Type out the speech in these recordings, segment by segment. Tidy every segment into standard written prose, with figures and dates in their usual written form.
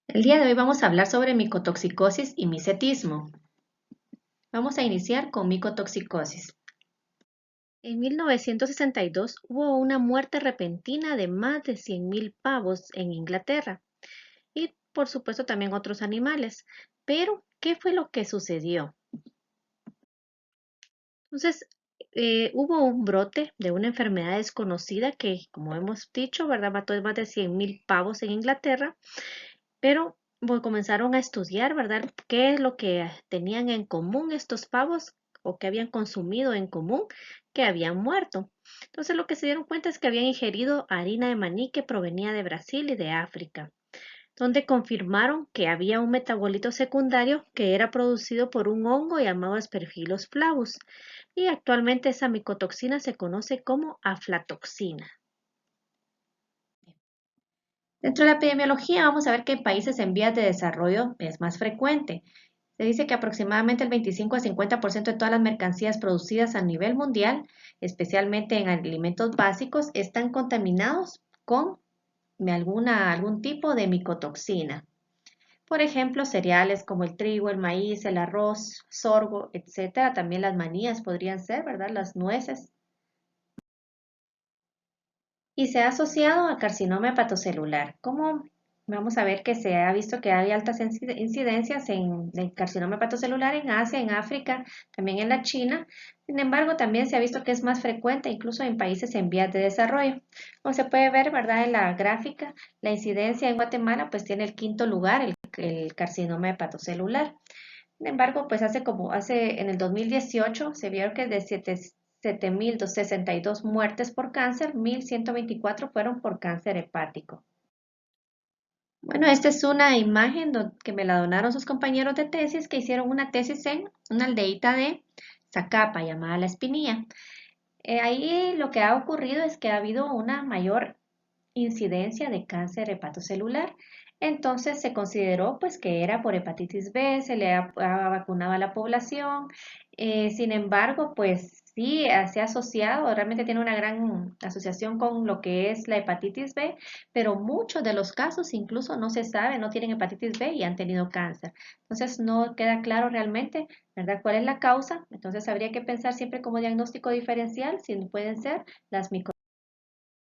El día de hoy vamos a hablar sobre micotoxicosis y micetismo. Vamos a iniciar con micotoxicosis. En 1962 hubo una muerte repentina de más de 100.000 pavos en Inglaterra y por supuesto también otros animales. Pero, ¿qué fue lo que sucedió? Entonces, hubo un brote de una enfermedad desconocida que, como hemos dicho, ¿verdad? Mató más de 100.000 pavos en Inglaterra. Pero comenzaron a estudiar, ¿verdad? ¿Qué es lo que tenían en común estos pavos o que habían consumido en común que habían muerto? Entonces lo que se dieron cuenta es que habían ingerido harina de maní que provenía de Brasil y de África, donde confirmaron que había un metabolito secundario que era producido por un hongo llamado Aspergillus flavus y actualmente esa micotoxina se conoce como aflatoxina. Dentro de la epidemiología vamos a ver que en países en vías de desarrollo es más frecuente. Se dice que aproximadamente el 25 a 50% de todas las mercancías producidas a nivel mundial, especialmente en alimentos básicos, están contaminados con algún tipo de micotoxina. Por ejemplo, cereales como el trigo, el maíz, el arroz, sorgo, etcétera. También las manías podrían ser, ¿verdad? Las nueces. Y se ha asociado a carcinoma hepatocelular. Como vamos a ver que se ha visto que hay altas incidencias en el carcinoma hepatocelular en Asia, en África, también en la China. Sin embargo, también se ha visto que es más frecuente incluso en países en vías de desarrollo. Como se puede ver, ¿verdad? En la gráfica, la incidencia en Guatemala pues tiene el quinto lugar, el carcinoma hepatocelular. Sin embargo, pues hace en el 2018 se vio que de 7.062 muertes por cáncer, 1.124 fueron por cáncer hepático. Bueno, esta es una imagen que me la donaron sus compañeros de tesis que hicieron una tesis en una aldeíta de Zacapa llamada La Espinilla. Ahí lo que ha ocurrido es que ha habido una mayor incidencia de cáncer hepatocelular. Entonces se consideró pues que era por hepatitis B, se le ha vacunado a la población. Sin embargo, pues sí se ha asociado, realmente tiene una gran asociación con lo que es la hepatitis B, pero muchos de los casos incluso no se sabe, no tienen hepatitis B y han tenido cáncer. Entonces no queda claro realmente, ¿verdad? ¿Cuál es la causa? Entonces habría que pensar siempre como diagnóstico diferencial si pueden ser las micro.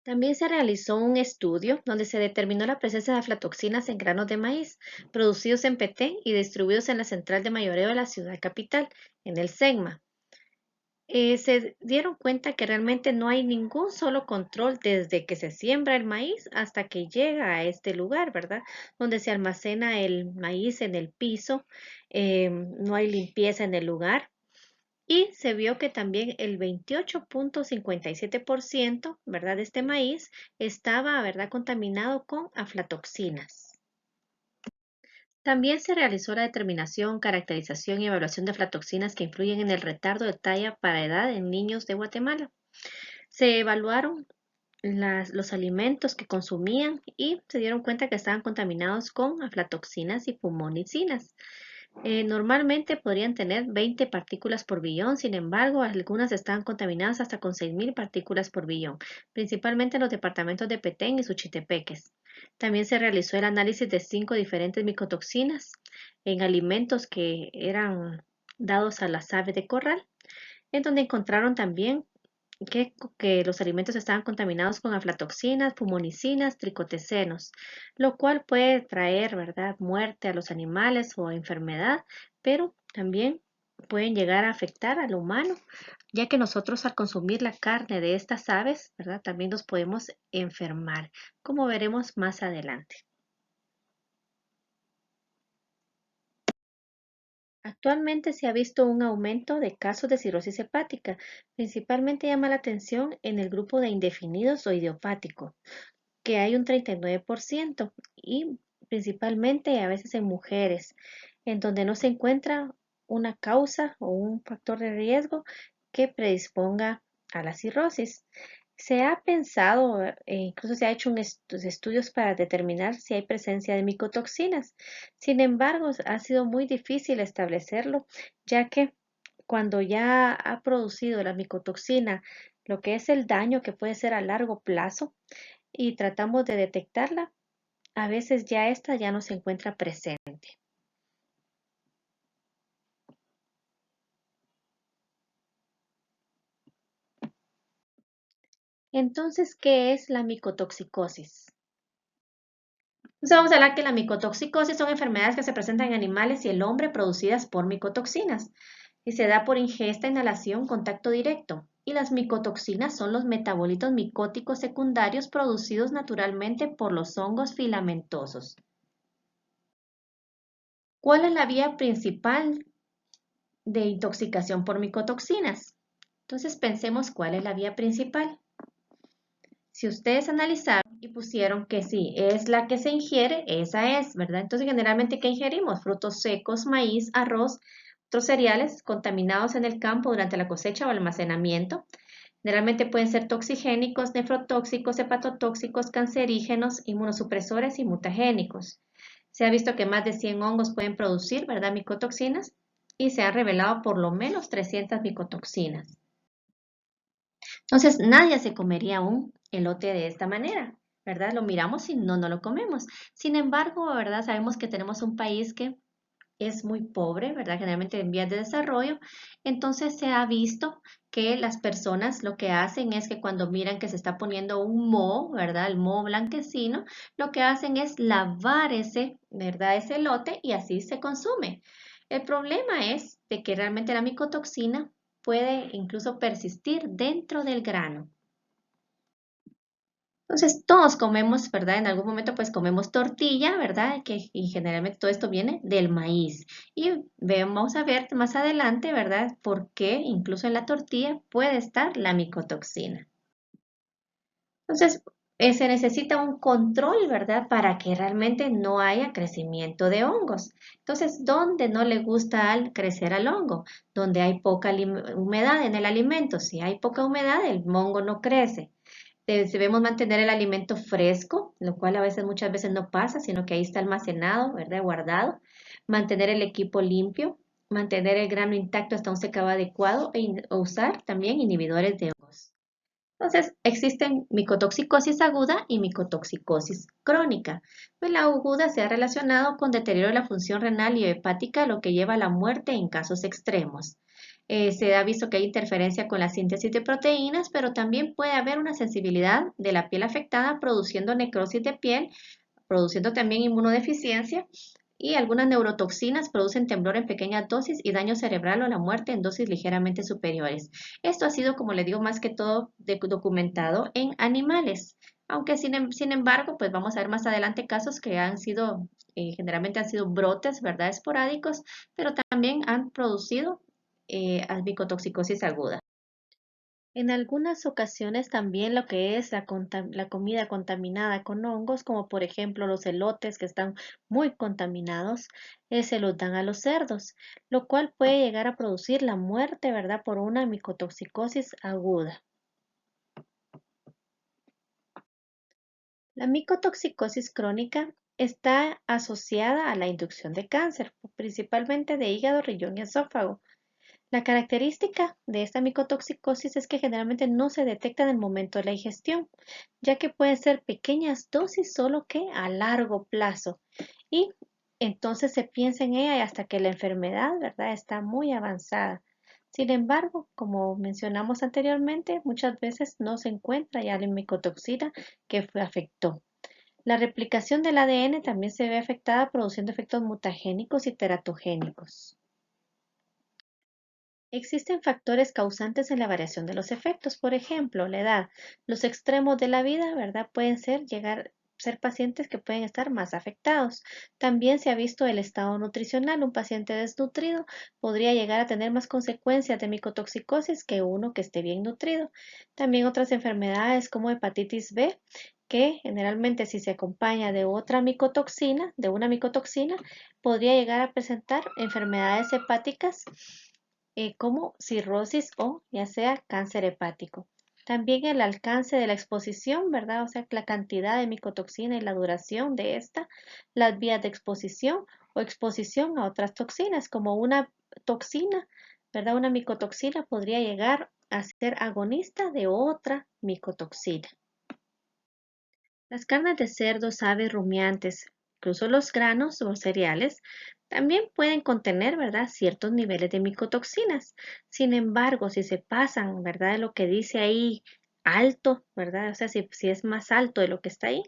También se realizó un estudio donde se determinó la presencia de aflatoxinas en granos de maíz producidos en Petén y distribuidos en la central de mayoreo de la ciudad capital, en el SEGMA. Se dieron cuenta que realmente no hay ningún solo control desde que se siembra el maíz hasta que llega a este lugar, ¿verdad? Donde se almacena el maíz en el piso, no hay limpieza en el lugar. Y se vio que también el 28.57%, ¿verdad? De este maíz estaba, ¿verdad? Contaminado con aflatoxinas. También se realizó la determinación, caracterización y evaluación de aflatoxinas que influyen en el retardo de talla para edad en niños de Guatemala. Se evaluaron los alimentos que consumían y se dieron cuenta que estaban contaminados con aflatoxinas y fumonicinas. Normalmente podrían tener 20 partículas por billón, sin embargo, algunas están contaminadas hasta con 6.000 partículas por billón, principalmente en los departamentos de Petén y Suchitepeques. También se realizó el análisis de 5 diferentes micotoxinas en alimentos que eran dados a las aves de corral, en donde encontraron también que los alimentos estaban contaminados con aflatoxinas, fumonicinas, tricotecenos, lo cual puede traer, ¿verdad?, muerte a los animales o enfermedad, pero también pueden llegar a afectar al humano, ya que nosotros al consumir la carne de estas aves, ¿verdad?, también nos podemos enfermar, como veremos más adelante. Actualmente se ha visto un aumento de casos de cirrosis hepática, principalmente llama la atención en el grupo de indefinidos o idiopático, que hay un 39% y principalmente a veces en mujeres, en donde no se encuentra una causa o un factor de riesgo que predisponga a la cirrosis. Se ha pensado, incluso se ha hecho estudios para determinar si hay presencia de micotoxinas. Sin embargo, ha sido muy difícil establecerlo, ya que cuando ya ha producido la micotoxina, lo que es el daño que puede ser a largo plazo, y tratamos de detectarla, a veces ya esta ya no se encuentra presente. Entonces, ¿qué es la micotoxicosis? Entonces vamos a hablar que la micotoxicosis son enfermedades que se presentan en animales y el hombre producidas por micotoxinas y se da por ingesta, inhalación, contacto directo. Y las micotoxinas son los metabolitos micóticos secundarios producidos naturalmente por los hongos filamentosos. ¿Cuál es la vía principal de intoxicación por micotoxinas? Entonces pensemos cuál es la vía principal. Si ustedes analizaron y pusieron que sí, es la que se ingiere, esa es, ¿verdad? Entonces, generalmente, ¿qué ingerimos? Frutos secos, maíz, arroz, otros cereales contaminados en el campo durante la cosecha o almacenamiento. Generalmente pueden ser toxigénicos, nefrotóxicos, hepatotóxicos, cancerígenos, inmunosupresores y mutagénicos. Se ha visto que más de 100 hongos pueden producir, ¿verdad?, micotoxinas y se han revelado por lo menos 300 micotoxinas. Entonces, nadie se comería un elote de esta manera, ¿verdad? Lo miramos y no lo comemos. Sin embargo, ¿verdad? Sabemos que tenemos un país que es muy pobre, ¿verdad? Generalmente en vías de desarrollo. Entonces, se ha visto que las personas lo que hacen es que cuando miran que se está poniendo un moho, ¿verdad? El moho blanquecino, lo que hacen es lavar ese, ¿verdad? Ese elote y así se consume. El problema es de que realmente la micotoxina puede incluso persistir dentro del grano. Entonces, todos comemos, ¿verdad? En algún momento, pues comemos tortilla, ¿verdad? Y generalmente todo esto viene del maíz. Y vamos a ver más adelante, ¿verdad? Por qué incluso en la tortilla puede estar la micotoxina. Entonces, se necesita un control, ¿verdad? Para que realmente no haya crecimiento de hongos. Entonces, ¿dónde no le gusta crecer al hongo? Donde hay poca humedad en el alimento. Si hay poca humedad, el hongo no crece. Debemos mantener el alimento fresco, lo cual a veces, muchas veces no pasa, sino que ahí está almacenado, ¿verdad? Guardado. Mantener el equipo limpio, mantener el grano intacto hasta un secado adecuado o usar también inhibidores de hongos. Entonces, existen micotoxicosis aguda y micotoxicosis crónica. Pues la aguda se ha relacionado con deterioro de la función renal y hepática, lo que lleva a la muerte en casos extremos. Se ha visto que hay interferencia con la síntesis de proteínas, pero también puede haber una sensibilidad de la piel afectada, produciendo necrosis de piel, produciendo también inmunodeficiencia y algunas neurotoxinas producen temblor en pequeñas dosis y daño cerebral o la muerte en dosis ligeramente superiores. Esto ha sido, como le digo, más que todo documentado en animales. Aunque sin embargo, pues vamos a ver más adelante casos que han sido, generalmente han sido brotes, ¿verdad? Esporádicos, pero también han producido micotoxicosis aguda. En algunas ocasiones también lo que es la comida contaminada con hongos, como por ejemplo los elotes que están muy contaminados, se los dan a los cerdos, lo cual puede llegar a producir la muerte, ¿verdad? Por una micotoxicosis aguda. La micotoxicosis crónica está asociada a la inducción de cáncer, principalmente de hígado, riñón y esófago. La característica de esta micotoxicosis es que generalmente no se detecta en el momento de la ingestión, ya que pueden ser pequeñas dosis, solo que a largo plazo. Y entonces se piensa en ella hasta que la enfermedad, ¿verdad?, está muy avanzada. Sin embargo, como mencionamos anteriormente, muchas veces no se encuentra ya la micotoxina que afectó. La replicación del ADN también se ve afectada, produciendo efectos mutagénicos y teratogénicos. Existen factores causantes en la variación de los efectos, por ejemplo, la edad. Los extremos de la vida, ¿verdad? Pueden ser pacientes que pueden estar más afectados. También se ha visto el estado nutricional. Un paciente desnutrido podría llegar a tener más consecuencias de micotoxicosis que uno que esté bien nutrido. También otras enfermedades como hepatitis B, que generalmente si se acompaña de otra micotoxina, podría llegar a presentar enfermedades hepáticas como cirrosis o ya sea cáncer hepático. También el alcance de la exposición, ¿verdad? O sea, la cantidad de micotoxina y la duración de esta, las vías de exposición o exposición a otras toxinas, como una toxina, ¿verdad? Una micotoxina podría llegar a ser agonista de otra micotoxina. Las carnes de cerdo, aves, rumiantes, incluso los granos o cereales, también pueden contener, ¿verdad?, ciertos niveles de micotoxinas. Sin embargo, si se pasan, ¿verdad?, de lo que dice ahí alto, ¿verdad? O sea, si es más alto de lo que está ahí,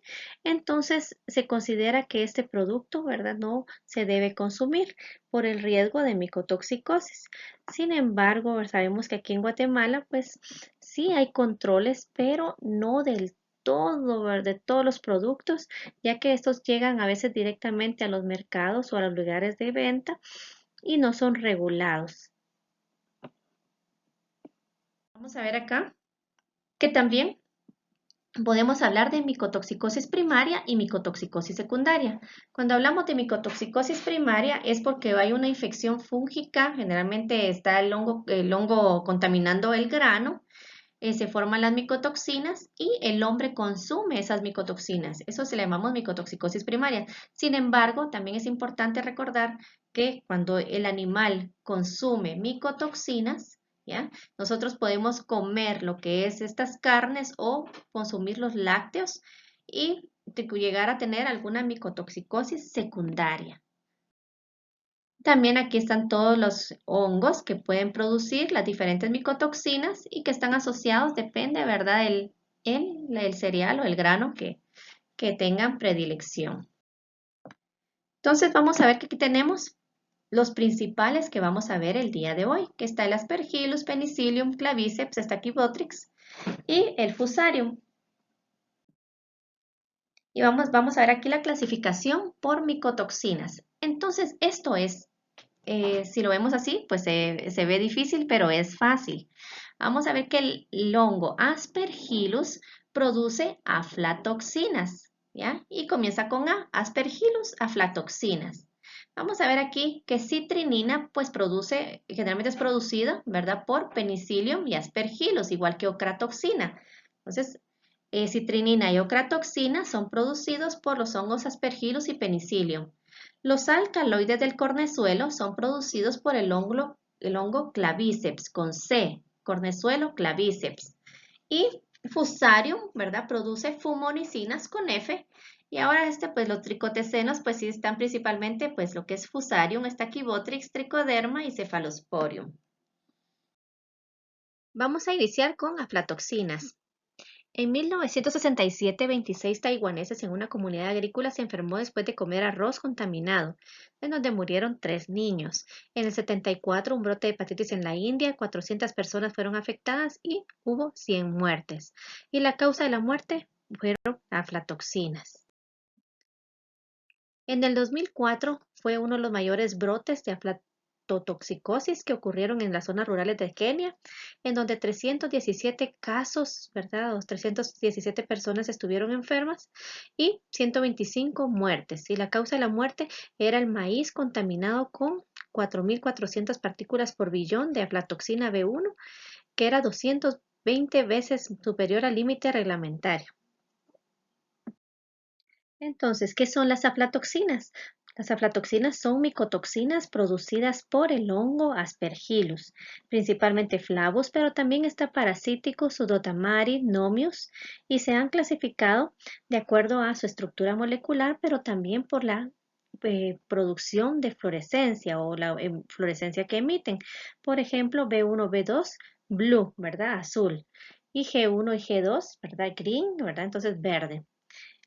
entonces se considera que este producto, ¿verdad?, no se debe consumir por el riesgo de micotoxicosis. Sin embargo, sabemos que aquí en Guatemala, pues sí hay controles, pero no del todo, de todos los productos, ya que estos llegan a veces directamente a los mercados o a los lugares de venta y no son regulados. Vamos a ver acá que también podemos hablar de micotoxicosis primaria y micotoxicosis secundaria. Cuando hablamos de micotoxicosis primaria es porque hay una infección fúngica, generalmente está el hongo contaminando el grano, se forman las micotoxinas y el hombre consume esas micotoxinas. Eso se le llamamos micotoxicosis primaria. Sin embargo, también es importante recordar que cuando el animal consume micotoxinas, ¿ya? Nosotros podemos comer lo que es estas carnes o consumir los lácteos y llegar a tener alguna micotoxicosis secundaria. También aquí están todos los hongos que pueden producir las diferentes micotoxinas y que están asociados, depende, ¿verdad?, el cereal o el grano que tengan predilección. Entonces vamos a ver que aquí tenemos los principales que vamos a ver el día de hoy, que está el Aspergillus, Penicillium, Claviceps, Stachybotrys y el Fusarium. Y vamos a ver aquí la clasificación por micotoxinas. Entonces, esto es si lo vemos así, pues se ve difícil, pero es fácil. Vamos a ver que el hongo Aspergillus produce aflatoxinas, ¿ya? Y comienza con A, Aspergillus aflatoxinas. Vamos a ver aquí que citrinina, pues generalmente es producida, ¿verdad? Por Penicillium y Aspergillus, igual que ocratoxina. Entonces, citrinina y ocratoxina son producidos por los hongos Aspergillus y Penicillium. Los alcaloides del cornezuelo son producidos por el hongo Claviceps con C, cornezuelo Claviceps. Y Fusarium, ¿verdad? Produce fumonicinas con F. Y ahora pues los tricotecenos, pues sí están principalmente, pues lo que es Fusarium, Stachybotrys, Trichoderma y Cephalosporium. Vamos a iniciar con aflatoxinas. En 1967, 26 taiwaneses en una comunidad agrícola se enfermó después de comer arroz contaminado, en donde murieron 3 niños. En el 74, un brote de hepatitis en la India, 400 personas fueron afectadas y hubo 100 muertes. Y la causa de la muerte fueron aflatoxinas. En el 2004 fue uno de los mayores brotes de aflatoxicosis que ocurrieron en las zonas rurales de Kenia, en donde 317 casos, ¿verdad? 317 personas estuvieron enfermas y 125 muertes. Y la causa de la muerte era el maíz contaminado con 4.400 partículas por billón de aflatoxina B1, que era 220 veces superior al límite reglamentario. Entonces, ¿qué son las aflatoxinas? Las aflatoxinas son micotoxinas producidas por el hongo Aspergillus, principalmente Flavus, pero también está Parasítico, Pseudotamari, Nomius, y se han clasificado de acuerdo a su estructura molecular, pero también por la producción de fluorescencia o la fluorescencia que emiten. Por ejemplo, B1, B2, blue, ¿verdad? Azul. Y G1 y G2, ¿verdad? Green, ¿verdad? Entonces verde.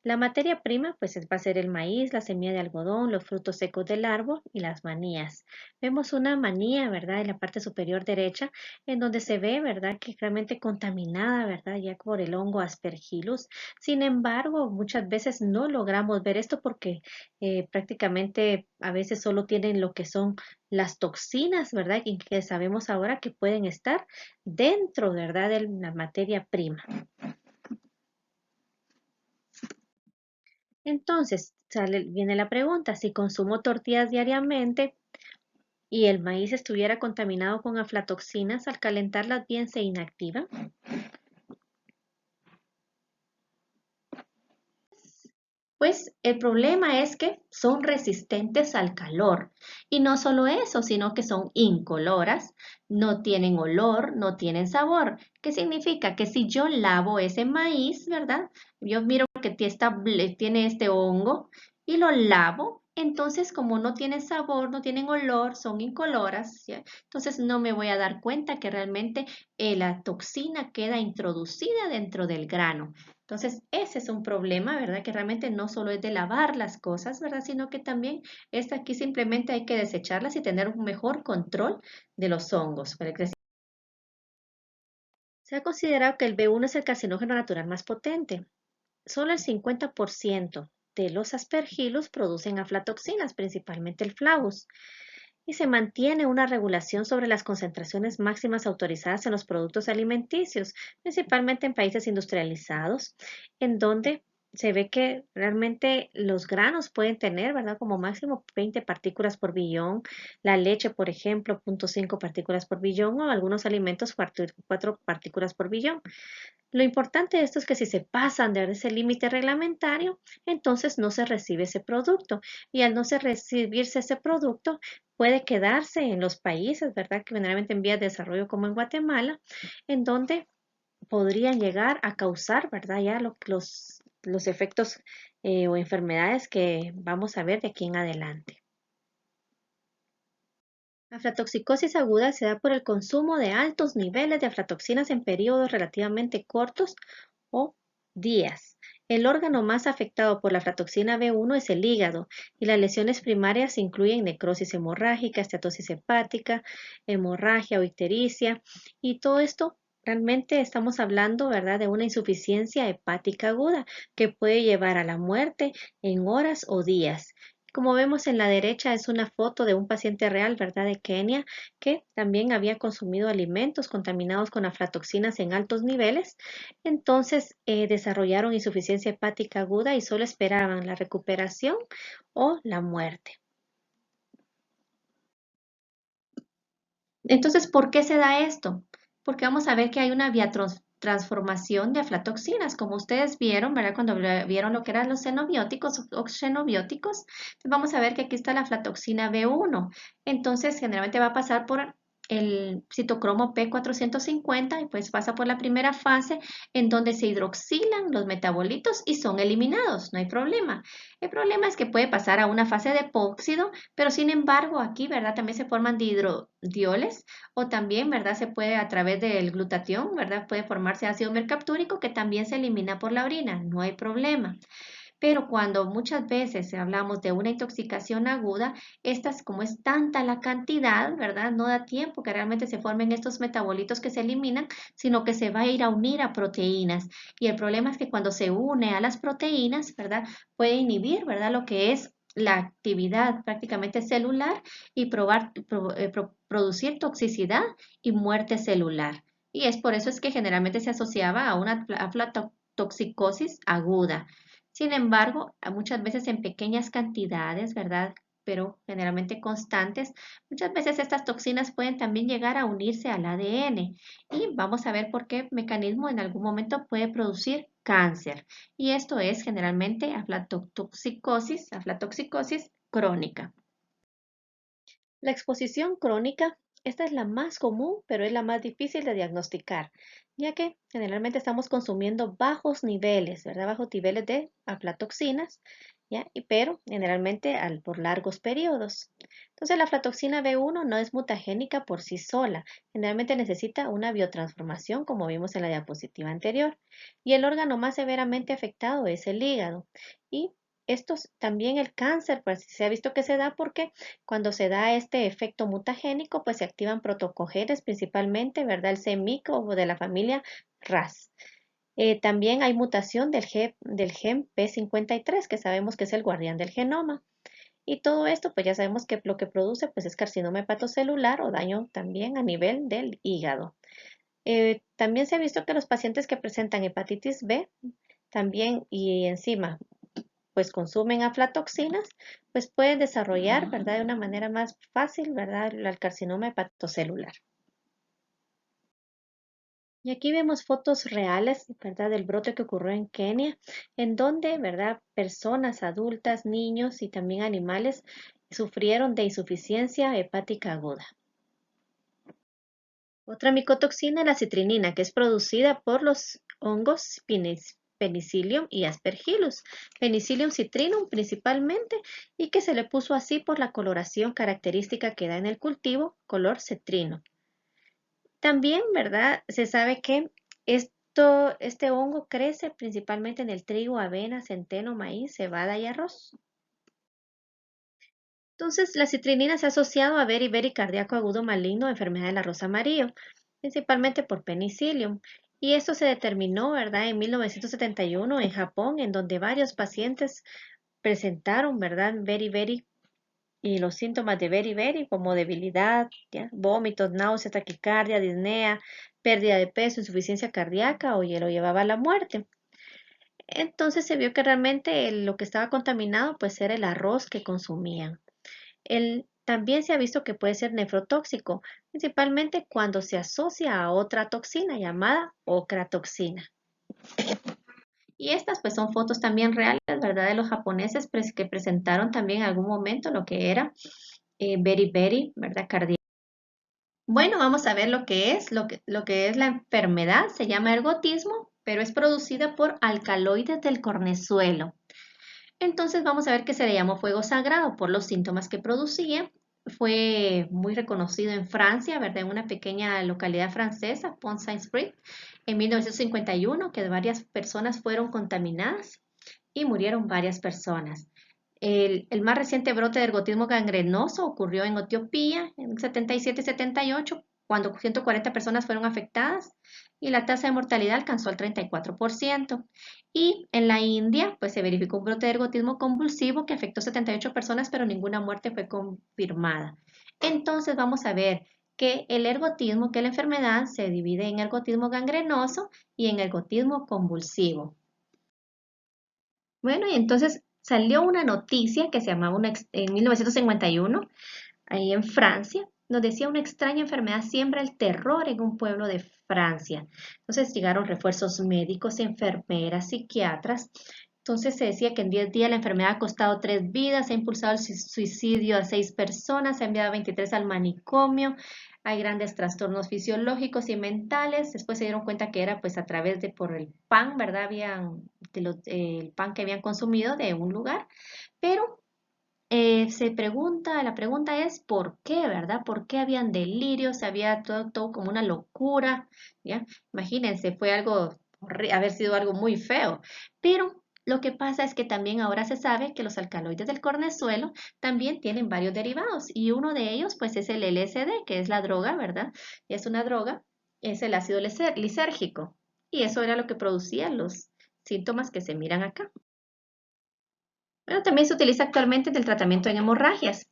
La materia prima pues va a ser el maíz, la semilla de algodón, los frutos secos del árbol y las manías. Vemos una manía, ¿verdad? En la parte superior derecha, en donde se ve, ¿verdad? Que es realmente contaminada, ¿verdad? Ya por el hongo Aspergillus. Sin embargo, muchas veces no logramos ver esto porque prácticamente a veces solo tienen lo que son las toxinas, ¿verdad? Y que sabemos ahora que pueden estar dentro, ¿verdad? De la materia prima. Entonces, viene la pregunta, si consumo tortillas diariamente y el maíz estuviera contaminado con aflatoxinas, al calentarlas bien se inactiva. Pues el problema es que son resistentes al calor. Y no solo eso, sino que son incoloras, no tienen olor, no tienen sabor. ¿Qué significa? Que si yo lavo ese maíz, ¿verdad? Yo miro que tiene este hongo y lo lavo. Entonces, como no tienen sabor, no tienen olor, son incoloras, ¿ya? Entonces no me voy a dar cuenta que realmente la toxina queda introducida dentro del grano. Entonces, ese es un problema, ¿verdad? Que realmente no solo es de lavar las cosas, ¿verdad? Sino que también esta aquí simplemente hay que desecharlas y tener un mejor control de los hongos para el crecimiento. Se ha considerado que el B1 es el carcinógeno natural más potente. Solo el 50% de los aspergillus producen aflatoxinas, principalmente el flavus, y se mantiene una regulación sobre las concentraciones máximas autorizadas en los productos alimenticios, principalmente en países industrializados, en donde se ve que realmente los granos pueden tener, ¿verdad? Como máximo 20 partículas por billón, la leche, por ejemplo, 0.5 partículas por billón o algunos alimentos 4 partículas por billón. Lo importante de esto es que si se pasan de ese límite reglamentario, entonces no se recibe ese producto. Y al no se recibirse ese producto, puede quedarse en los países, ¿verdad? Que generalmente en vías de desarrollo como en Guatemala, en donde podrían llegar a causar, ¿verdad? Ya los efectos o enfermedades que vamos a ver de aquí en adelante. La aflatoxicosis aguda se da por el consumo de altos niveles de aflatoxinas en periodos relativamente cortos o días. El órgano más afectado por la aflatoxina B1 es el hígado y las lesiones primarias incluyen necrosis hemorrágica, esteatosis hepática, hemorragia o ictericia y todo esto realmente estamos hablando, ¿verdad?, de una insuficiencia hepática aguda que puede llevar a la muerte en horas o días. Como vemos en la derecha es una foto de un paciente real, ¿verdad?, de Kenia, que también había consumido alimentos contaminados con aflatoxinas en altos niveles. Entonces desarrollaron insuficiencia hepática aguda y solo esperaban la recuperación o la muerte. Entonces, ¿por qué se da esto? Porque vamos a ver que hay una transformación de aflatoxinas, como ustedes vieron, ¿verdad? Cuando vieron lo que eran los xenobióticos o xenobióticos, vamos a ver que aquí está la aflatoxina B1. Entonces, generalmente va a pasar por el citocromo P450 y pues pasa por la primera fase en donde se hidroxilan los metabolitos y son eliminados, no hay problema. El problema es que puede pasar a una fase de epóxido, pero sin embargo aquí, ¿verdad? También se forman dihidrodioles o también, ¿verdad? Se puede a través del glutatión, ¿verdad? Puede formarse ácido mercaptúrico que también se elimina por la orina, no hay problema. Pero cuando muchas veces hablamos de una intoxicación aguda, estas, como es tanta la cantidad, ¿verdad? No da tiempo que realmente se formen estos metabolitos que se eliminan, sino que se va a ir a unir a proteínas. Y el problema es que cuando se une a las proteínas, ¿verdad? Puede inhibir, ¿verdad? Lo que es la actividad prácticamente celular y producir toxicidad y muerte celular. Y es por eso es que generalmente se asociaba a una aflatoxicosis aguda. Sin embargo, muchas veces en pequeñas cantidades, ¿verdad? Pero generalmente constantes, muchas veces estas toxinas pueden también llegar a unirse al ADN y vamos a ver por qué mecanismo en algún momento puede producir cáncer. Y esto es generalmente aflatoxicosis crónica. La exposición crónica, esta es la más común, pero es la más difícil de diagnosticar, ya que generalmente estamos consumiendo bajos niveles, ¿verdad? Bajos niveles de aflatoxinas, ¿ya? Pero generalmente por largos periodos. Entonces la aflatoxina B1 no es mutagénica por sí sola, generalmente necesita una biotransformación, como vimos en la diapositiva anterior, y el órgano más severamente afectado es el hígado. Y también el cáncer, pues se ha visto que se da porque cuando se da este efecto mutagénico, pues se activan protocogenes principalmente, ¿verdad? El CMYC o de la familia RAS. También hay mutación del gen P53, que sabemos que es el guardián del genoma. Y todo esto, pues ya sabemos que lo que produce, pues es carcinoma hepatocelular o daño también a nivel del hígado. También se ha visto que los pacientes que presentan hepatitis B también y encima pues consumen aflatoxinas, pues pueden desarrollar, ¿verdad? De una manera más fácil, ¿verdad? El carcinoma hepatocelular. Y aquí vemos fotos reales, ¿verdad?, del brote que ocurrió en Kenia, en donde, ¿verdad?, personas adultas, niños y también animales sufrieron de insuficiencia hepática aguda. Otra micotoxina es la citrinina, que es producida por los hongos Penicillium y Aspergillus. Penicillium citrinum principalmente, y que se le puso así por la coloración característica que da en el cultivo, color citrino. También, ¿verdad? Se sabe que este hongo crece principalmente en el trigo, avena, centeno, maíz, cebada y arroz. Entonces, la citrinina se ha asociado a beriberi cardíaco agudo maligno, enfermedad del arroz amarillo, principalmente por penicillium. Y esto se determinó, ¿verdad?, en 1971 en Japón, en donde varios pacientes presentaron, ¿verdad?, beriberi y los síntomas de beriberi como debilidad, ¿ya?, vómitos, náuseas, taquicardia, disnea, pérdida de peso, insuficiencia cardíaca o lo llevaba a la muerte. Entonces se vio que realmente lo que estaba contaminado pues era el arroz que consumían. También se ha visto que puede ser nefrotóxico, principalmente cuando se asocia a otra toxina llamada ocratoxina. Y estas pues son fotos también reales, ¿verdad?, de los japoneses que presentaron también en algún momento lo que era beriberi, ¿verdad?, cardíaco. Bueno, vamos a ver lo que es, lo que es la enfermedad. Se llama ergotismo, pero es producida por alcaloides del cornezuelo. Entonces vamos a ver que se le llamó fuego sagrado por los síntomas que producía. Fue muy reconocido en Francia, ¿verdad?, en una pequeña localidad francesa, Pont-Saint-Esprit, en 1951, que varias personas fueron contaminadas y murieron varias personas. El más reciente brote de ergotismo gangrenoso ocurrió en Etiopía en 77 y 78, cuando 140 personas fueron afectadas y la tasa de mortalidad alcanzó el 34%. Y en la India, pues se verificó un brote de ergotismo convulsivo que afectó 78 personas, pero ninguna muerte fue confirmada. Entonces vamos a ver que el ergotismo, que la enfermedad se divide en ergotismo gangrenoso y en ergotismo convulsivo. Bueno, y entonces salió una noticia que se llamaba en 1951, ahí en Francia, nos decía una extraña enfermedad siembra el terror en un pueblo de Francia. Entonces llegaron refuerzos médicos, enfermeras, psiquiatras. Entonces se decía que en 10 días la enfermedad ha costado 3 vidas, ha impulsado el suicidio a 6 personas, ha enviado a 23 al manicomio, hay grandes trastornos fisiológicos y mentales. Después se dieron cuenta que era pues a través de por el pan, ¿verdad? El pan que habían consumido de un lugar, pero la pregunta es ¿por qué, verdad? ¿Por qué habían delirios? Había todo como una locura, ¿ya? Imagínense, fue haber sido algo muy feo. Pero lo que pasa es que también ahora se sabe que los alcaloides del cornezuelo también tienen varios derivados y uno de ellos pues es el LSD, que es la droga, ¿verdad? Y es una droga, es el ácido lisérgico. Y eso era lo que producía los síntomas que se miran acá. Bueno, también se utiliza actualmente en el tratamiento en hemorragias,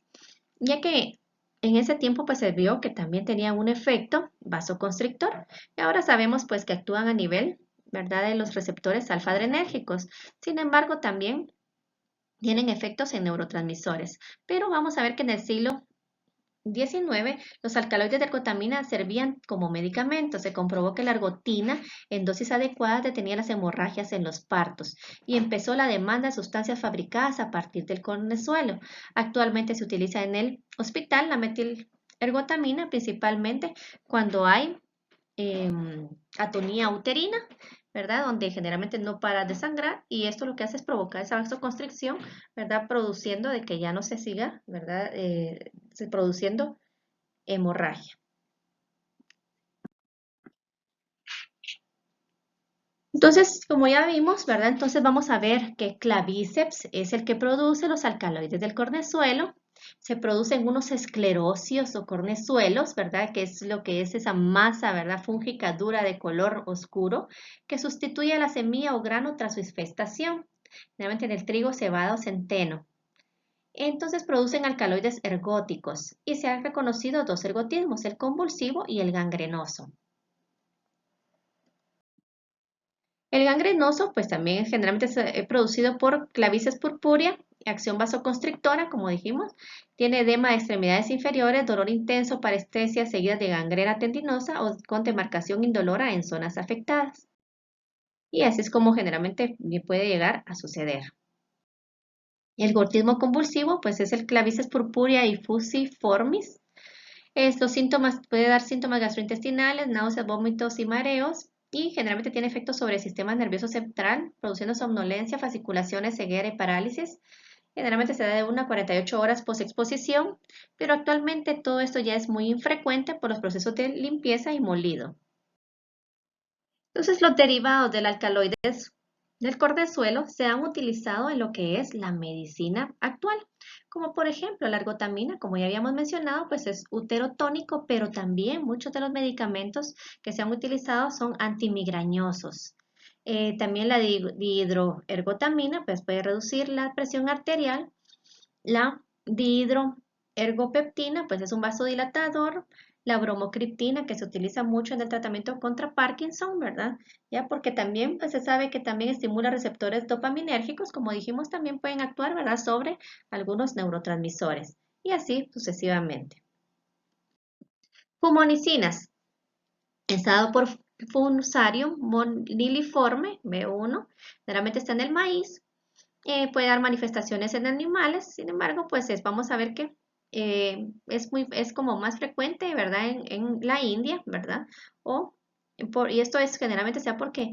ya que en ese tiempo pues se vio que también tenía un efecto vasoconstrictor y ahora sabemos pues que actúan a nivel, ¿verdad?, de los receptores alfa-adrenérgicos. Sin embargo, también tienen efectos en neurotransmisores. Pero vamos a ver que en el siglo 19, los alcaloides de ergotamina servían como medicamento. Se comprobó que la ergotina en dosis adecuadas detenía las hemorragias en los partos y empezó la demanda de sustancias fabricadas a partir del cornezuelo. Actualmente se utiliza en el hospital la metilergotamina principalmente cuando hay atonía uterina, ¿verdad? Donde generalmente no para de sangrar y esto lo que hace es provocar esa vasoconstricción, ¿verdad? Produciendo de que ya no se siga, ¿verdad? Produciendo hemorragia. Entonces, como ya vimos, ¿verdad? Entonces vamos a ver que clavíceps es el que produce los alcaloides del cornezuelo. Se producen unos esclerosios o cornezuelos, ¿verdad? Que es lo que es esa masa, ¿verdad?, fúngica dura de color oscuro que sustituye a la semilla o grano tras su infestación, generalmente en el trigo, cebada o centeno. Entonces producen alcaloides ergóticos y se han reconocido dos ergotismos, el convulsivo y el gangrenoso. El gangrenoso, pues también generalmente es producido por Clavices purpurea acción vasoconstrictora, como dijimos, tiene edema de extremidades inferiores, dolor intenso, parestesia seguida de gangrena tendinosa o con demarcación indolora en zonas afectadas. Y así es como generalmente puede llegar a suceder. El gordismo convulsivo, pues es el clavices purpúrea y fusiformis. Estos síntomas puede dar síntomas gastrointestinales, náuseas, vómitos y mareos, y generalmente tiene efectos sobre el sistema nervioso central, produciendo somnolencia, fasciculaciones, ceguera y parálisis. Generalmente se da de 1 a 48 horas post-exposición, pero actualmente todo esto ya es muy infrecuente por los procesos de limpieza y molido. Entonces, los derivados del alcaloides del cordezuelo se han utilizado en lo que es la medicina actual, como por ejemplo la ergotamina, como ya habíamos mencionado, pues es uterotónico, pero también muchos de los medicamentos que se han utilizado son antimigrañosos. También la dihidroergotamina pues puede reducir la presión arterial. La dihidroergopeptina, pues es un vasodilatador. La bromocriptina, que se utiliza mucho en el tratamiento contra Parkinson, ¿verdad? Ya porque también pues, se sabe que también estimula receptores dopaminérgicos, como dijimos, también pueden actuar, ¿verdad?, sobre algunos neurotransmisores y así sucesivamente. Fumonicinas, está dado por Fusarium moniliforme, B1, generalmente está en el maíz. Puede dar manifestaciones en animales, sin embargo, pues vamos a ver que es como más frecuente, ¿verdad? En la India, ¿verdad? Y esto es generalmente sea porque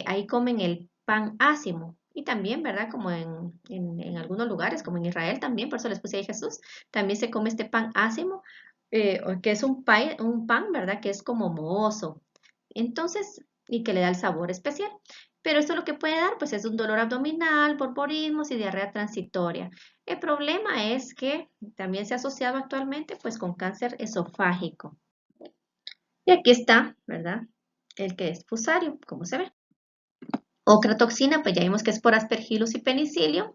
ahí comen el pan ácimo. Y también, ¿verdad? Como en algunos lugares, como en Israel también, por eso les puse ahí Jesús, también se come este pan ácimo, que es un pan, ¿verdad? Que es como mohoso. Entonces, y que le da el sabor especial. Pero esto lo que puede dar, pues es un dolor abdominal, borborismos y diarrea transitoria. El problema es que también se ha asociado actualmente, pues, con cáncer esofágico. Y aquí está, ¿verdad? El que es fusario, como se ve. Ocratoxina, pues ya vimos que es por Aspergillus y Penicillium,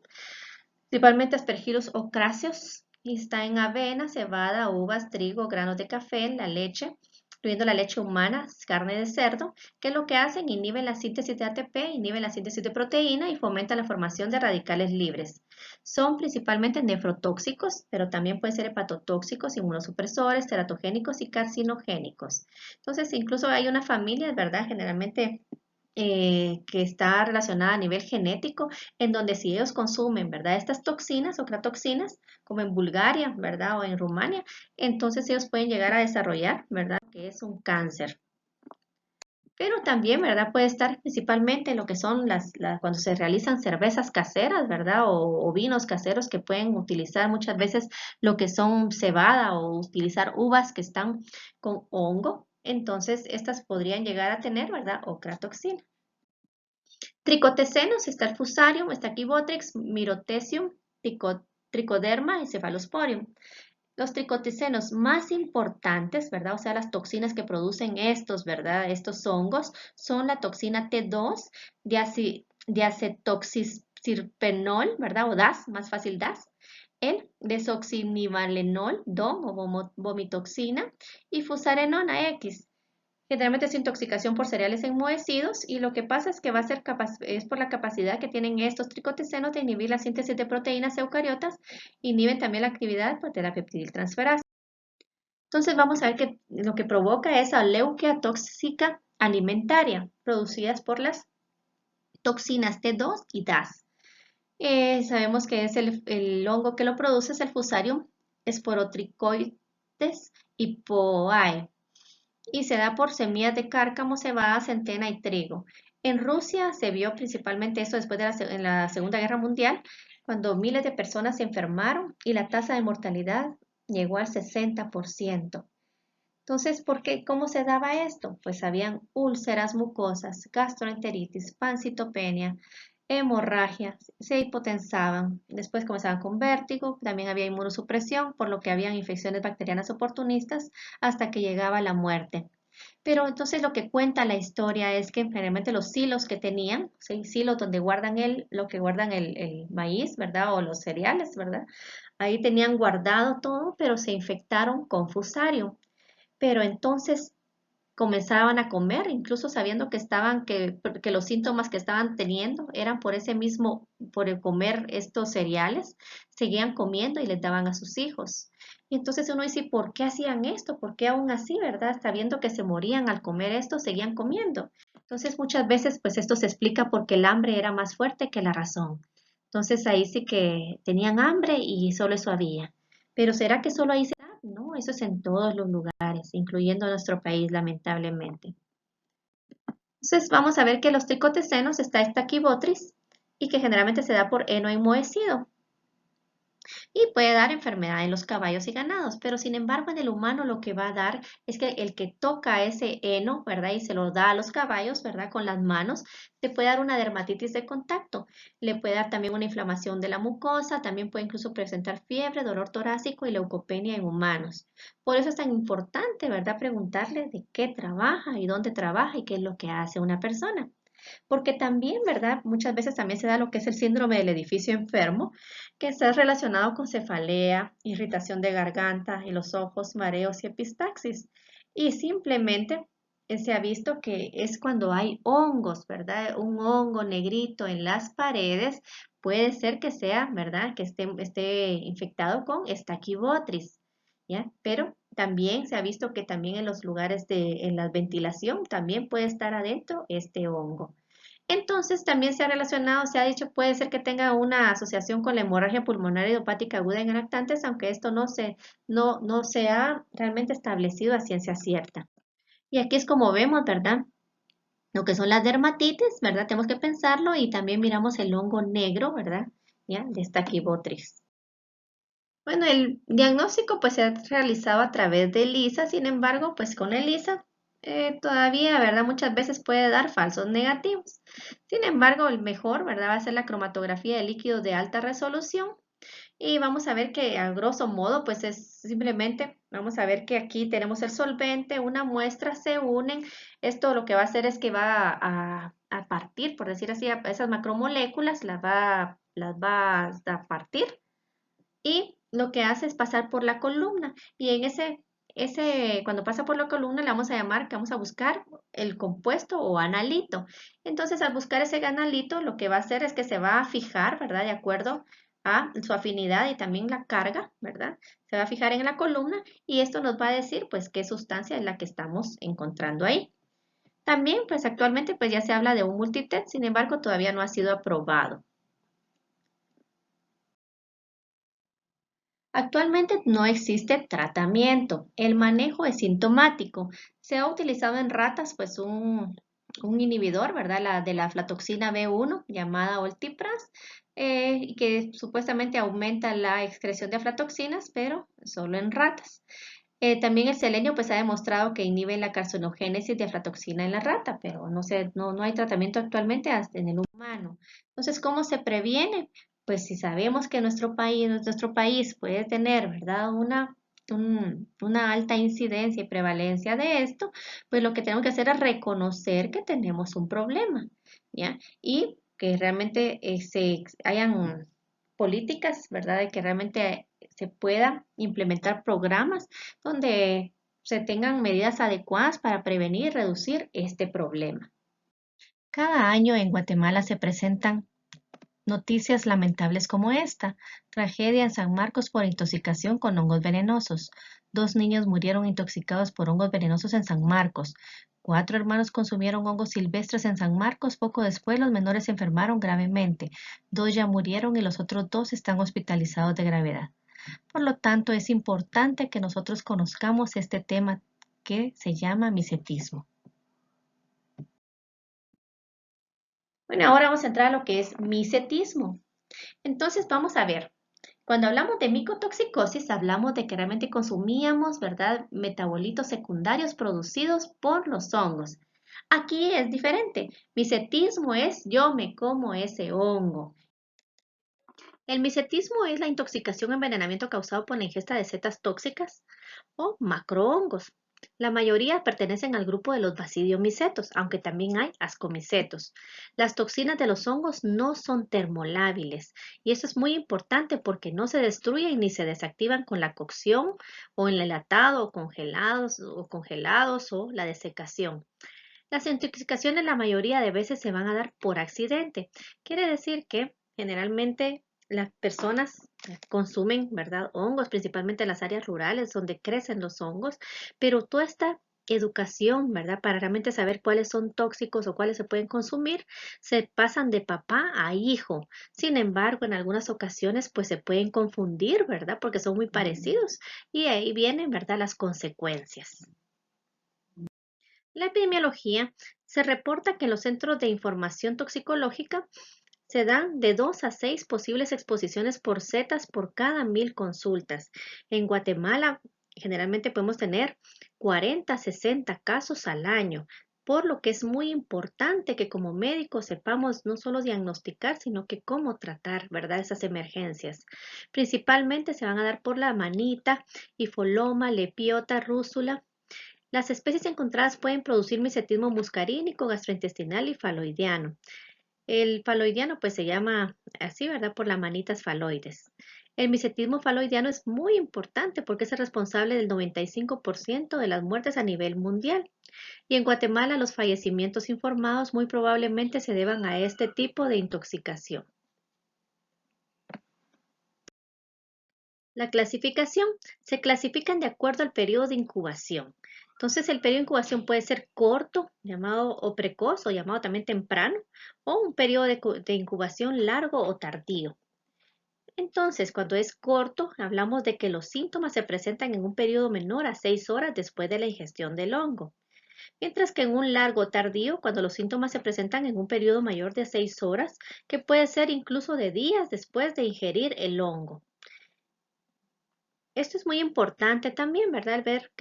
principalmente Aspergillus ocraceus, y está en avena, cebada, uvas, trigo, granos de café, la leche, incluyendo la leche humana, carne de cerdo, que lo que hacen, inhiben la síntesis de ATP, inhiben la síntesis de proteína y fomentan la formación de radicales libres. Son principalmente nefrotóxicos, pero también pueden ser hepatotóxicos, inmunosupresores, teratogénicos y carcinogénicos. Entonces, incluso hay una familia, ¿verdad? Generalmente que está relacionada a nivel genético, en donde si ellos consumen, ¿verdad? Estas toxinas o cratoxinas, como en Bulgaria, ¿verdad? O en Rumania, entonces ellos pueden llegar a desarrollar, ¿verdad? Que es un cáncer. Pero también, ¿verdad? Puede estar principalmente en lo que son cuando se realizan cervezas caseras, ¿verdad? O vinos caseros que pueden utilizar muchas veces lo que son cebada o utilizar uvas que están con hongo. Entonces, estas podrían llegar a tener, ¿verdad? Ocratoxina. Tricotecenos, está el Fusarium, está aquí Botrix, Mirotecium, Tricoderma y Cephalosporium. Los tricotecenos más importantes, ¿verdad? O sea, las toxinas que producen estos, ¿verdad? Estos hongos son la toxina T2, diacetoxisirpenol, ¿verdad? O DAS, más fácil DAS. El desoxinivalenol, DOM o vomitoxina y fusarenona X. Generalmente es intoxicación por cereales enmohecidos y lo que pasa es que va a ser es por la capacidad que tienen estos tricotecenos de inhibir la síntesis de proteínas eucariotas, inhiben también la actividad de la peptidiltransferasa. Entonces vamos a ver que lo que provoca es leuquia tóxica alimentaria, producidas por las toxinas T2 y DAS. Sabemos que es el hongo que lo produce, es el Fusarium sporotrichoides hipoae y se da por semillas de cárcamo, cebada, centena y trigo. En Rusia se vio principalmente esto después de en la Segunda Guerra Mundial, cuando miles de personas se enfermaron y la tasa de mortalidad llegó al 60%. Entonces, ¿cómo se daba esto? Pues habían úlceras mucosas, gastroenteritis, pancitopenia, hemorragia, se hipotensaban, después comenzaban con vértigo, también había inmunosupresión, por lo que habían infecciones bacterianas oportunistas hasta que llegaba la muerte. Pero entonces lo que cuenta la historia es que generalmente los silos que tenían, ¿sí? Silos donde guardan lo que guardan el maíz, ¿verdad? O los cereales, ¿verdad? Ahí tenían guardado todo, pero se infectaron con Fusarium. Pero entonces comenzaban a comer, incluso sabiendo que los síntomas que estaban teniendo eran por ese mismo, por el comer estos cereales, seguían comiendo y les daban a sus hijos. Y entonces uno dice, ¿por qué hacían esto? ¿Por qué aún así, verdad? Sabiendo que se morían al comer esto, seguían comiendo. Entonces muchas veces pues esto se explica porque el hambre era más fuerte que la razón. Entonces ahí sí que tenían hambre y solo eso había. Pero ¿será que solo ahí se da? No, eso es en todos los lugares, incluyendo nuestro país, lamentablemente. Entonces vamos a ver que los tricotes senos está esta Quibotriz y que generalmente se da por heno enmohecido y puede dar enfermedad en los caballos y ganados, pero sin embargo en el humano lo que va a dar es que el que toca ese heno, ¿verdad? Y se lo da a los caballos, ¿verdad? Con las manos, le puede dar una dermatitis de contacto, le puede dar también una inflamación de la mucosa, también puede incluso presentar fiebre, dolor torácico y leucopenia en humanos. Por eso es tan importante, ¿verdad? Preguntarle de qué trabaja y dónde trabaja y qué es lo que hace una persona. Porque también, ¿verdad? Muchas veces también se da lo que es el síndrome del edificio enfermo, que está relacionado con cefalea, irritación de garganta y los ojos, mareos y epistaxis. Y simplemente se ha visto que es cuando hay hongos, ¿verdad? Un hongo negrito en las paredes, puede ser que sea, ¿verdad? Que esté infectado con estaquibotris, ¿ya? Pero también se ha visto que también en los lugares en la ventilación también puede estar adentro este hongo. Entonces, también se ha relacionado, se ha dicho, puede ser que tenga una asociación con la hemorragia pulmonar idiopática aguda en lactantes, aunque esto no se ha realmente establecido a ciencia cierta. Y aquí es como vemos, ¿verdad? Lo que son las dermatitis, ¿verdad? Tenemos que pensarlo y también miramos el hongo negro, ¿verdad? ¿Ya? De esta Stachybotrys. Bueno, el diagnóstico pues se ha realizado a través de ELISA, sin embargo, pues con ELISA todavía, ¿verdad? Muchas veces puede dar falsos negativos. Sin embargo, el mejor, ¿verdad? Va a ser la cromatografía de líquidos de alta resolución y vamos a ver que a grosso modo, pues es simplemente, vamos a ver que aquí tenemos el solvente, una muestra, se unen. Esto lo que va a hacer es que va a partir, por decir así, a esas macromoléculas, las va a partir y lo que hace es pasar por la columna y en cuando pasa por la columna le vamos a llamar, que vamos a buscar el compuesto o analito. Entonces al buscar ese analito lo que va a hacer es que se va a fijar, ¿verdad? De acuerdo a su afinidad y también la carga, ¿verdad? Se va a fijar en la columna y esto nos va a decir pues qué sustancia es la que estamos encontrando ahí. También pues actualmente pues ya se habla de un multitest, sin embargo todavía no ha sido aprobado. Actualmente no existe tratamiento. El manejo es sintomático. Se ha utilizado en ratas pues un inhibidor, ¿verdad? De la aflatoxina B1 llamada Oltipras, y que supuestamente aumenta la excreción de aflatoxinas, pero solo en ratas. También el selenio pues ha demostrado que inhibe la carcinogénesis de aflatoxina en la rata, pero no hay tratamiento actualmente hasta en el humano. Entonces, ¿cómo se previene? Pues si sabemos que nuestro país puede tener, ¿verdad? Una alta incidencia y prevalencia de esto, pues lo que tenemos que hacer es reconocer que tenemos un problema, ¿ya? Y que realmente hayan políticas, ¿verdad? De que realmente se pueda implementar programas donde se tengan medidas adecuadas para prevenir y reducir este problema. Cada año en Guatemala se presentan noticias lamentables como esta: tragedia en San Marcos por intoxicación con hongos venenosos. 2 niños murieron intoxicados por hongos venenosos en San Marcos. 4 hermanos consumieron hongos silvestres en San Marcos. Poco después los menores se enfermaron gravemente. 2 ya murieron y los otros 2 están hospitalizados de gravedad. Por lo tanto, es importante que nosotros conozcamos este tema que se llama micetismo. Bueno, ahora vamos a entrar a lo que es micetismo. Entonces, vamos a ver. Cuando hablamos de micotoxicosis, hablamos de que realmente consumíamos, ¿verdad?, metabolitos secundarios producidos por los hongos. Aquí es diferente. Micetismo es yo me como ese hongo. El micetismo es la intoxicación o envenenamiento causado por la ingesta de setas tóxicas o macrohongos. La mayoría pertenecen al grupo de los basidiomycetos, aunque también hay ascomycetos. Las toxinas de los hongos no son termolábiles y eso es muy importante porque no se destruyen ni se desactivan con la cocción o en el enlatado o congelados o la desecación. Las intoxicaciones la mayoría de veces se van a dar por accidente. Quiere decir que generalmente las personas consumen, ¿verdad? Hongos, principalmente en las áreas rurales donde crecen los hongos, pero toda esta educación, ¿verdad? Para realmente saber cuáles son tóxicos o cuáles se pueden consumir, se pasan de papá a hijo. Sin embargo, en algunas ocasiones, pues se pueden confundir, ¿verdad? Porque son muy parecidos y ahí vienen, ¿verdad? Las consecuencias. La epidemiología se reporta que en los centros de información toxicológica se dan de 2 a 6 posibles exposiciones por setas por cada 1000 consultas. En Guatemala generalmente podemos tener 40 a 60 casos al año, por lo que es muy importante que como médicos sepamos no solo diagnosticar, sino que cómo tratar, ¿verdad? Esas emergencias. Principalmente se van a dar por la manita, hifoloma, lepiota, rúsula. Las especies encontradas pueden producir misetismo muscarínico, gastrointestinal y faloidiano. El faloidiano pues se llama así, ¿verdad? Por las manitas faloides. El misetismo faloidiano es muy importante porque es el responsable del 95% de las muertes a nivel mundial. Y en Guatemala los fallecimientos informados muy probablemente se deban a este tipo de intoxicación. La clasificación se clasifican de acuerdo al periodo de incubación. Entonces, el periodo de incubación puede ser corto, llamado o precoz, o llamado también temprano, o un periodo de incubación largo o tardío. Entonces, cuando es corto, hablamos de que los síntomas se presentan en un periodo menor a 6 horas después de la ingestión del hongo. Mientras que en un largo tardío, cuando los síntomas se presentan en un periodo mayor de 6 horas, que puede ser incluso de días después de ingerir el hongo. Esto es muy importante también, ¿verdad? El ver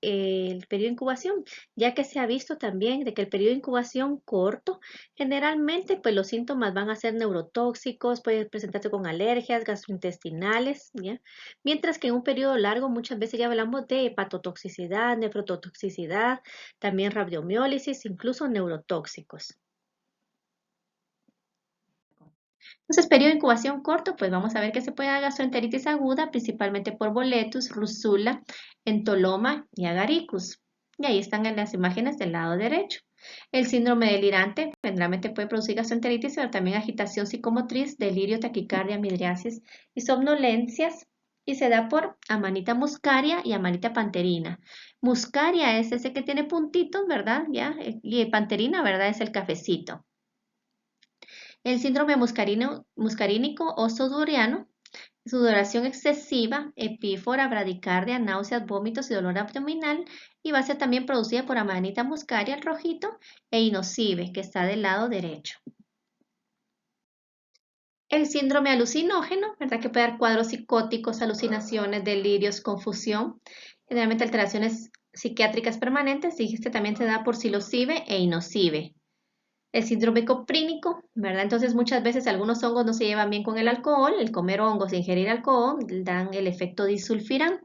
el periodo de incubación, ya que se ha visto también de que el periodo de incubación corto, generalmente pues los síntomas van a ser neurotóxicos, puede presentarse con alergias gastrointestinales, ¿ya? Mientras que en un periodo largo muchas veces ya hablamos de hepatotoxicidad, nefrotoxicidad, también rabdomiólisis, incluso neurotóxicos. Entonces, periodo de incubación corto, pues vamos a ver que se puede dar gastroenteritis aguda, principalmente por boletus, rúsula, entoloma y agaricus. Y ahí están en las imágenes del lado derecho. El síndrome delirante generalmente puede producir gastroenteritis, pero también agitación psicomotriz, delirio, taquicardia, midriasis y somnolencias. Y se da por Amanita muscaria y Amanita panterina. Muscaria es ese que tiene puntitos, ¿verdad? ¿Ya? Y panterina, ¿verdad? Es el cafecito. El síndrome muscarínico o sudoriano, sudoración excesiva, epífora, bradicardia, náuseas, vómitos y dolor abdominal, y va a ser también producida por Amanita muscaria, el rojito, e inocibe, que está del lado derecho. El síndrome alucinógeno, ¿verdad? Que puede dar cuadros psicóticos, alucinaciones, delirios, confusión, generalmente alteraciones psiquiátricas permanentes, y este también se da por psilocibe e inocibe. El síndrome coprínico, ¿verdad? Entonces muchas veces algunos hongos no se llevan bien con el alcohol, el comer hongos e ingerir alcohol dan el efecto disulfirán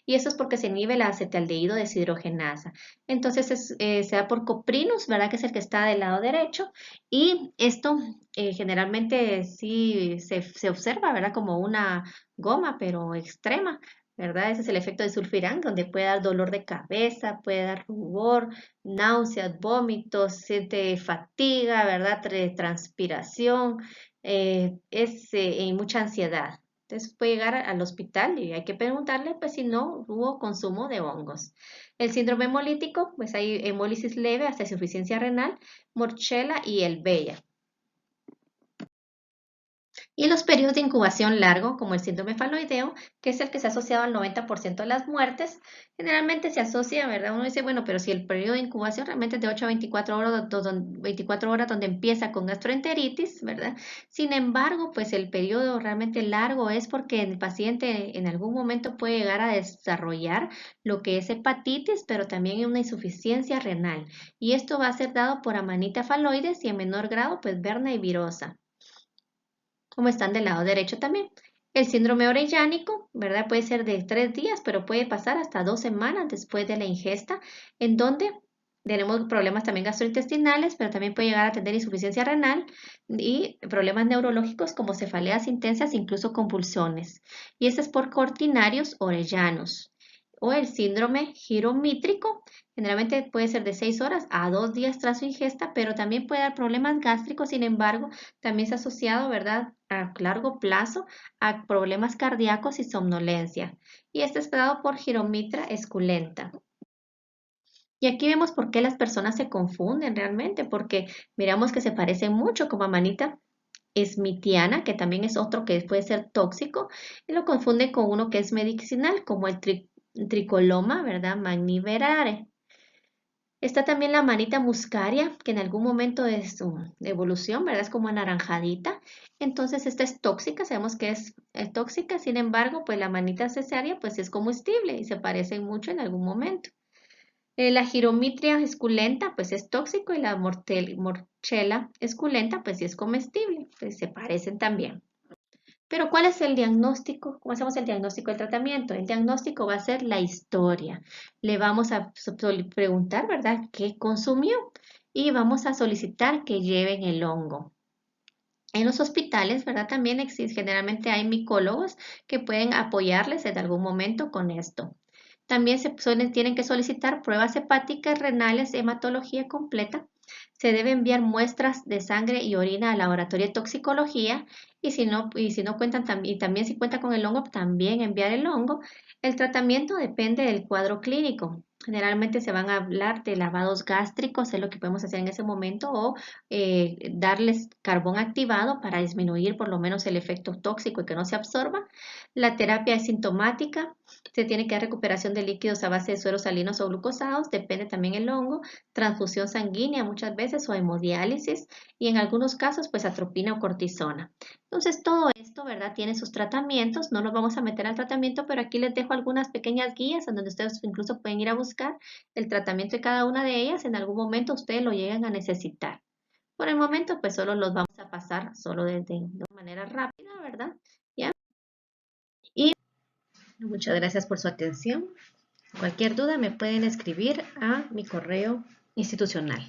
y eso es porque se inhibe la acetaldehído deshidrogenasa. Entonces se da por coprinus, ¿verdad? Que es el que está del lado derecho y esto generalmente sí se observa, ¿verdad? Como una goma, pero extrema. ¿Verdad? Ese es el efecto de sulfirán, donde puede dar dolor de cabeza, puede dar rubor, náuseas, vómitos, siente fatiga, ¿verdad? Transpiración, y mucha ansiedad. Entonces puede llegar al hospital y hay que preguntarle, pues si no hubo consumo de hongos. El síndrome hemolítico, pues hay hemólisis leve hasta insuficiencia renal, Morchella y el Bella. Y los periodos de incubación largo, como el síndrome faloideo, que es el que se ha asociado al 90% de las muertes, generalmente se asocia, ¿verdad? Uno dice, bueno, pero si el periodo de incubación realmente es de 8 a 24 horas, 24 horas donde empieza con gastroenteritis, ¿verdad? Sin embargo, pues el periodo realmente largo es porque el paciente en algún momento puede llegar a desarrollar lo que es hepatitis, pero también una insuficiencia renal. Y esto va a ser dado por Amanita faloides y en menor grado, pues Verna y virosa como están del lado derecho también. El síndrome orellánico, ¿verdad? Puede ser de 3 días, pero puede pasar hasta 2 semanas después de la ingesta, en donde tenemos problemas también gastrointestinales, pero también puede llegar a tener insuficiencia renal y problemas neurológicos como cefaleas intensas, incluso convulsiones. Y este es por cortinarios orellanos. O el síndrome giromítrico, generalmente puede ser de 6 horas a 2 días tras su ingesta, pero también puede dar problemas gástricos, sin embargo, también se ha asociado, ¿verdad?, a largo plazo a problemas cardíacos y somnolencia. Y este es dado por giromitra esculenta. Y aquí vemos por qué las personas se confunden realmente, porque miramos que se parecen mucho como a manita smithiana, que también es otro que puede ser tóxico, y lo confunden con uno que es medicinal, como el tricoloma, ¿verdad? Magnivelare. Está también la manita muscaria, que en algún momento de su evolución, ¿verdad? Es como anaranjadita. Entonces, esta es tóxica, sabemos que es tóxica, sin embargo, pues la manita cesárea, pues es comestible y se parecen mucho en algún momento. La giromitria esculenta, pues es tóxico y la morchela esculenta, pues sí es comestible, pues se parecen también. Pero ¿cuál es el diagnóstico? ¿Cómo hacemos el diagnóstico del tratamiento? El diagnóstico va a ser la historia. Le vamos a preguntar, ¿verdad?, qué consumió y vamos a solicitar que lleven el hongo. En los hospitales, ¿verdad? También existe, generalmente hay micólogos que pueden apoyarles en algún momento con esto. También tienen que solicitar pruebas hepáticas, renales, hematología completa. Se debe enviar muestras de sangre y orina al laboratorio de toxicología y si no cuentan y también si cuenta con el hongo, también enviar el hongo. El tratamiento depende del cuadro clínico. Generalmente se van a hablar de lavados gástricos, es lo que podemos hacer en ese momento, o darles carbón activado para disminuir por lo menos el efecto tóxico y que no se absorba. La terapia es sintomática, se tiene que dar recuperación de líquidos a base de sueros salinos o glucosados, depende también el hongo, transfusión sanguínea muchas veces o hemodiálisis y en algunos casos pues atropina o cortisona. Entonces todo esto, ¿verdad?, tiene sus tratamientos, no nos vamos a meter al tratamiento, pero aquí les dejo algunas pequeñas guías en donde ustedes incluso pueden ir a buscar el tratamiento de cada una de ellas, en algún momento ustedes lo llegan a necesitar. Por el momento pues solo los vamos a pasar solo de manera rápida, ¿verdad? ¿Ya? Y muchas gracias por su atención. Cualquier duda me pueden escribir a mi correo institucional.